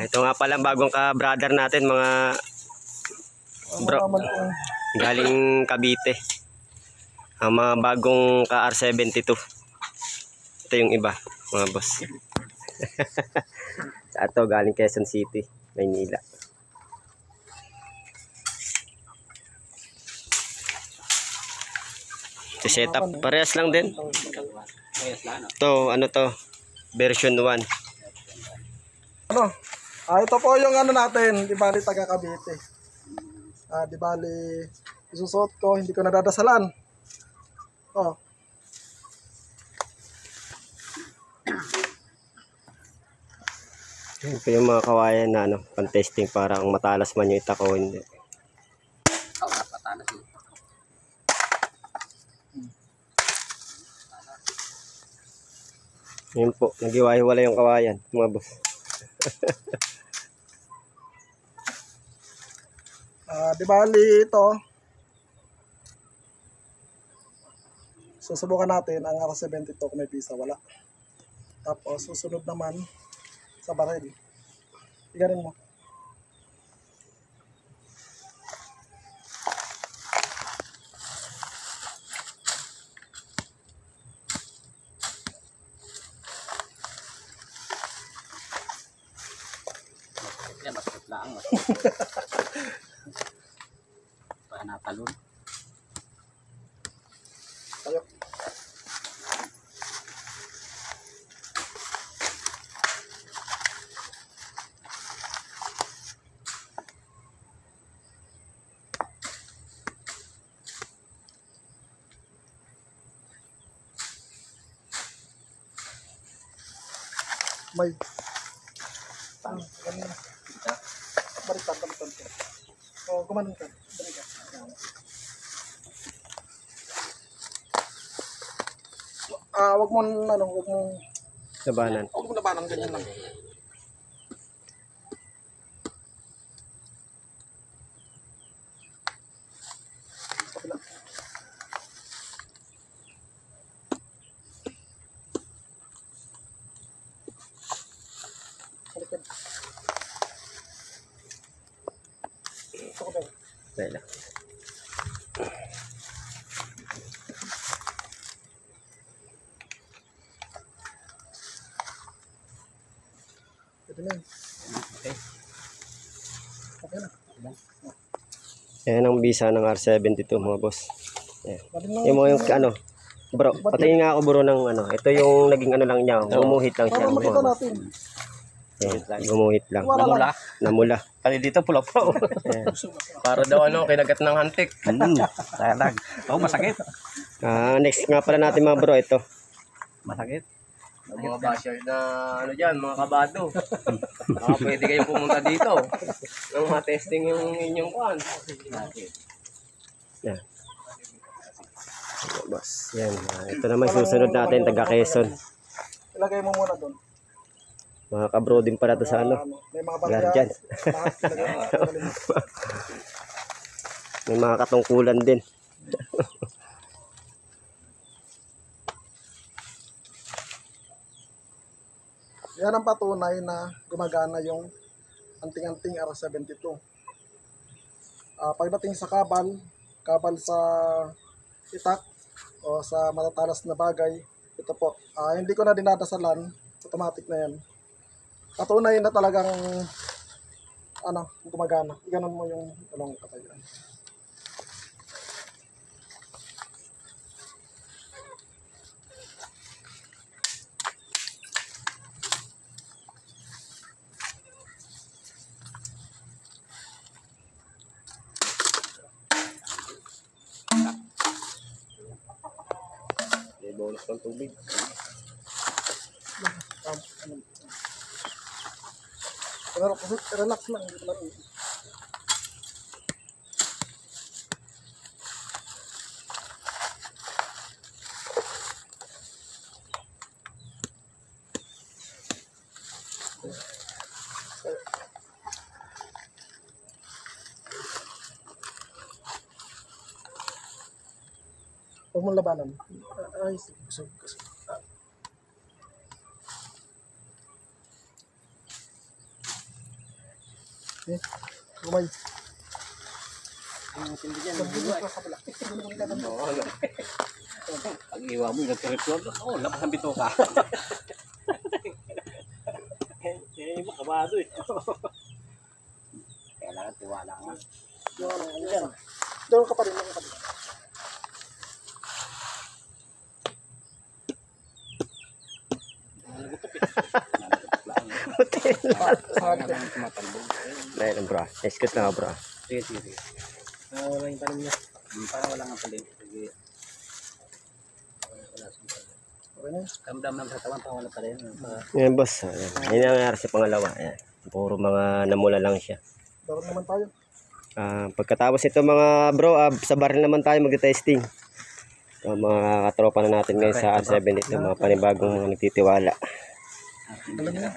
Ito nga pala bagong ka-brother natin mga bro. Galing Cavite. Ang mga bagong ka-R72. Ito yung iba, mga boss. Ito galing Quezon City, Maynila. Ito setup, parehas lang din. Ito, ano to? Version 1. Ano? Ito po yung ano natin, di bali taga Cavite. Di bali isusuot ko, hindi ko nadadasalan. Oh. Ito yung mga kawayan na ano, pan-testing para kung matalas man yung itak o hindi. Yun po, nagiwahiwala yung kawayan, mga boss. Di bali ito. Susubukan natin ang R72 kung may pisa, wala. Tapos susunod naman sa baril. Igarin mo. Yan, masakit lang. Para natalon. Tayo. May balikan. Oh, gumanon ka. Balikan. Wag mo ano, wag mo Labanan. labanan ganyan lang. Kabila. Balikan. Wala. Ito na. Okay. Okay na. Ayan ang bisa ng R72 mga boss. Ayan. Balik lang. Yung mga yung ano, bro, patayin nga ako bro ng ano. Ito yung naging ano lang niya, gumuhit lang siya. Para makita natin. Ayan, gumuhit lang. Namula. Namula. Kali dito pula-pula. Para daw ano, kinagat ng hantik. Talag. Oh, masakit. Next nga pala natin mga bro, ito. Masakit. Mga basher na ano dyan, mga kabado. Pwede kayong pumunta dito. Nang ma-testing yung inyong kwan. Yan. Boss. Yan. Ito naman susunod natin, taga Quezon. Ilagay mo muna doon. Mga kabro din pala to sa ano. May mga barya. Guardian. Lahat ilagay mo. May mga katungkulan din. Yan ang patunay na gumagana yung anting-anting R72. Pagdating sa kabal sa itak o sa matatalas na bagay, ito po, hindi ko na dinadasalan, automatic na yan. Patunay na talagang gumagana. Iganon mo yung anong katayan. May bonus ng tubig. Relax lang. Hindi lang. Huwag mong labanan. Ay, kusog. Eh, kumay. Ang tindi dyan. Pagbubukas ka sa kabila. Oo. Pag iwa mo, nagka-report. Oo, lakas ang bito ka. Eh, iba kabado eh. Kailangan tiwala nga. Doon ka pa rin lang kabila. Ayun bro. Excuse lang bro. Sige, sige, sige. Wala yung tanong niya. Parang wala nga pala. Sige. Wala siyang tanong. Okay na. Kamdam ng katawan, parang wala pala yun. Ayan boss. Ayan. Yan ang nangyari sa pangalawa. Ayan. Puro mga namula lang siya. Dapat naman tayo. Pagkatapos ito mga bro, sa baril naman tayo mag-testing. Mga katropa na natin ngayon sa R7 ito. Mga panibagong mga nagtitiwala. Alam niya.